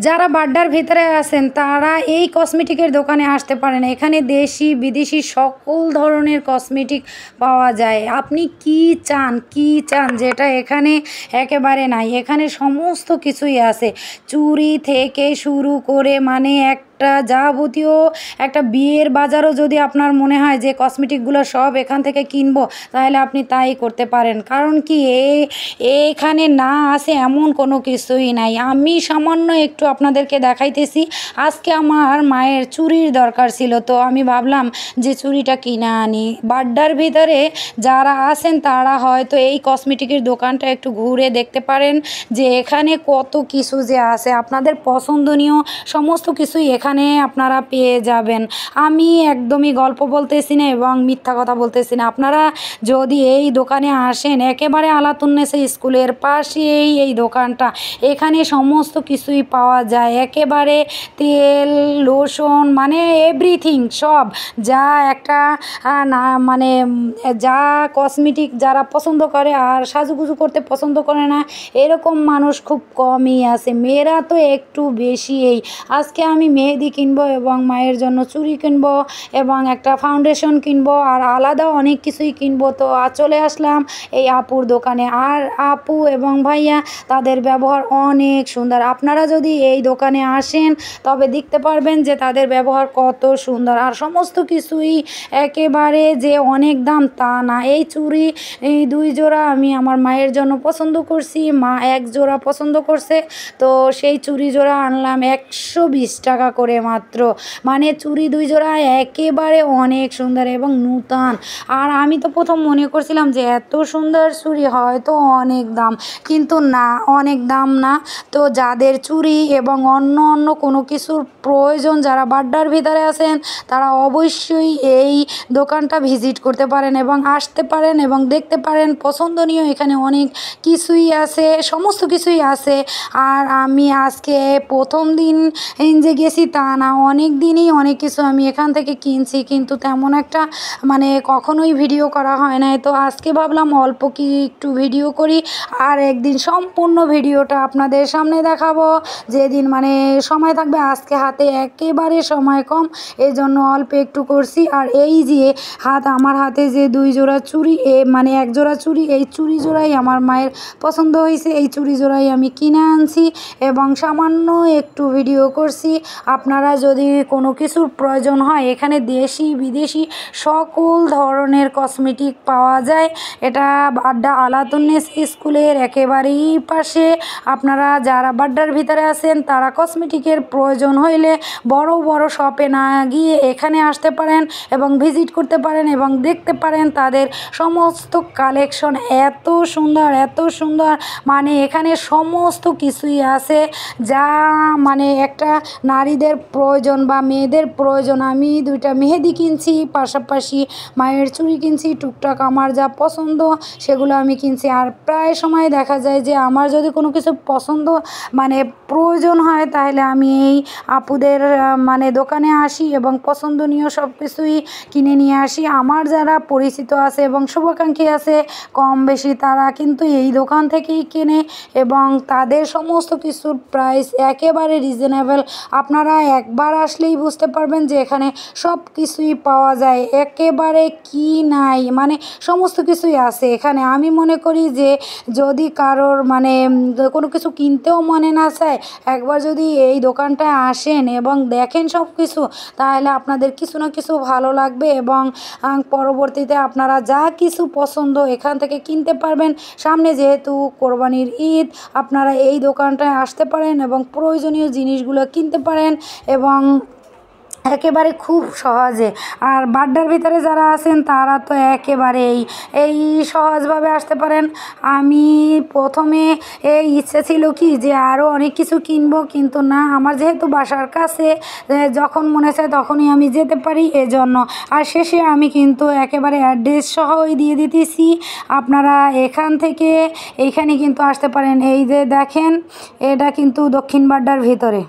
যারা বাড্ডার ভিতরে আছেন তারা এই কসমেটিকের দোকানে আসতে পারেন। এখানে দেশি বিদেশি সকল ধরনের কসমেটিক পাওয়া যায়। আপনি কি চান যেটা এখানে একেবারে নাই। এখানে সমস্ত কিছুই আছে, চুড়ি থেকে শুরু করে মানে একটা যাবতীয় একটা বিয়ের বাজারও যদি আপনার মনে হয় যে কসমেটিকগুলো সব এখান থেকে কিনবো, তাহলে আপনি তাই করতে পারেন। কারণ কি এখানে না আছে এমন কোনো কিছুই নাই। আমি সামান্য একটু আপনাদেরকে দেখাইতেছি। আজকে আমার মায়ের চুড়ির দরকার ছিল, তো আমি ভাবলাম যে চুড়িটা কিনে আনি। বাড্ডার ভিতরে যারা আছেন তারা হয়তো এই কসমেটিকের দোকানটা একটু ঘুরে দেখতে পারেন যে এখানে কত কিছু যে আছে। আপনাদের পছন্দনীয় সমস্ত কিছুই এখানে আপনারা পেয়ে যাবেন। আমি একদমই গল্প বলতেছি না এবং মিথ্যা কথা বলতেছি না। আপনারা যদি এই দোকানে আসেন, একেবারে আলাতুন্নেসা স্কুলের পাশেই এই দোকানটা। এখানে সমস্ত কিছুই পাওয়া যায়, একেবারে তেল, লোশন, মানে এভরিথিং সব যা একটা না মানে যা কসমেটিক যারা পছন্দ করে আর সাজুগুজু করতে পছন্দ করে না এরকম মানুষ খুব কমই আছে। মেয়েরা তো একটু বেশি। আজকে আমি মেহেদি কিনবো এবং মায়ের জন্য চুড়ি কিনবো এবং একটা ফাউন্ডেশন কিনবো আর আলাদা অনেক কিছুই কিনবো। তো চলে আসলাম এই আপুর দোকানে। আর আপু এবং ভাইয়া তাদের ব্যবহার অনেক সুন্দর। আপনারা যদি এই দোকানে আসেন তবে দেখতে পারবেন যে তাদের ব্যবহার কত সুন্দর। আর সমস্ত কিছুই একেবারে যে অনেক দাম তা না। এই চুড়ি এই 2 জোড়া আমি আমার মায়ের জন্য পছন্দ করছি, মা 1 জোড়া পছন্দ করছে, তো সেই চুড়ি জোড়া আনলাম 120 টাকা করে মাত্র। মানে চুড়ি 2 জোড়া একেবারে অনেক সুন্দর এবং নূতন। আর আমি তো প্রথম মনে করছিলাম যে এত সুন্দর চুড়ি হয়তো অনেক দাম, কিন্তু না, অনেক দাম না। তো যাদের চুড়ি এবং অন্য কোনো কিছুর প্রয়োজন, যারা বাড্ডার ভিতরে আছেন তারা অবশ্যই এই দোকানটা ভিজিট করতে পারেন এবং আসতে পারেন এবং দেখতে পারেন। পছন্দনীয় এখানে অনেক কিছুই আছে, সমস্ত কিছুই আছে। আর আমি আজকে প্রথম দিন যে গেছি তা না, অনেক দিনই অনেক কিছু আমি এখান থেকে কিনছি, কিন্তু তেমন একটা মানে কখনোই ভিডিও করা হয় নাই। তো আজকে ভাবলাম অল্প কি একটু ভিডিও করি আর একদিন সম্পূর্ণ ভিডিওটা আপনাদের সামনে দেখাবো যেদিন মানে সময় থাকবে। আজকে হাতে একেবারে সময় কম, এই জন্য অল্প একটু করছি। আর এই যে আমার হাতে যে 2 জোড়া চুড়ি মানে 1 জোড়া চুড়ি, এই চুড়ি জোড়াই আমার মায়ের পছন্দ হয়েছে, এই চুড়ি জোড়াই আমি কিনে আনছি এবং সামান্য একটু ভিডিও করছি। আপনারা যদি কোনো কিছুর প্রয়োজন হয় এখানে দেশি বিদেশি সকল ধরনের কসমেটিক পাওয়া যায়। এটা বাড্ডা আলাতুন্নেসা স্কুলের একেবারেই পাশে। আপনারা যারা বাড্ডার ভিতরে আছেন তারা কসমেটিকের প্রয়োজন হইলে বড় বড় শপে না গিয়ে এখানে আসতে পারেন এবং ভিজিট করতে পারেন এবং দেখতে পারেন তাদের সমস্ত কালেকশন। এত সুন্দর, মানে এখানে সমস্ত কিছুই আছে যা মানে একটা নারীদের প্রয়োজন বা মেয়েদের প্রয়োজন। আমি 2টা মেহেদি কিনছি, পাশাপাশি মায়ের চুড়ি কিনছি, টুকটাক আমার যা পছন্দ সেগুলো আমি কিনছি। আর প্রায় সময় দেখা যায় যে আমার যদি কোনো কিছু পছন্দ মানে প্রয়োজন হয় তাহলে আমি এই আপুদের মানে দোকানে আসি এবং পছন্দনীয় সব কিছুই কিনে নিয়ে আসি। আমার যারা পরিচিত আছে এবং শুভাকাঙ্ক্ষী আছে কম বেশি, তারা কিন্তু এই দোকান থেকেই কেনে এবং তাদের সমস্ত কিছুর প্রাইস একেবারে রিজনেবল। আপনারা একবার আসলেই বুঝতে পারবেন যে এখানে সব কিছুই পাওয়া যায়, একেবারে কি নাই মানে সমস্ত কিছুই আছে এখানে। আমি মনে করি যে যদি কারোর মানে কোনো কিছু কিনতেও মনে না চায়, একবার যদি এই দোকানটায় আসেন এবং দেখেন সব কিছু, তাহলে আপনাদের কিছু না কিছু ভালো লাগবে এবং পরবর্তীতে আপনারা যা কিছু পছন্দ এখান থেকে কিনতে পারবেন। সামনে যেহেতু কোরবানির ঈদ, আপনারা এই দোকানটায় আসতে পারেন এবং প্রয়োজনীয় জিনিসগুলো কিনতে পারেন এবং একেবারে খুব সহজে। আর বাড্ডার ভিতরে যারা আছেন তারা তো একেবারে এই সহজভাবে আসতে পারেন। আমি প্রথমে এই ইচ্ছে ছিল কি যে আরও অনেক কিছু কিনবো, কিন্তু না, আমার যেহেতু বাসার কাছে যখন মনে চায় তখনই আমি যেতে পারি, এজন্য। আর শেষে আমি কিন্তু একেবারে অ্যাড্রেস সহই দিয়ে দিতেছি, আপনারা এখান থেকে এইখানে কিন্তু আসতে পারেন। এই যে দেখেন, এটা কিন্তু দক্ষিণ বাড্ডার ভিতরে।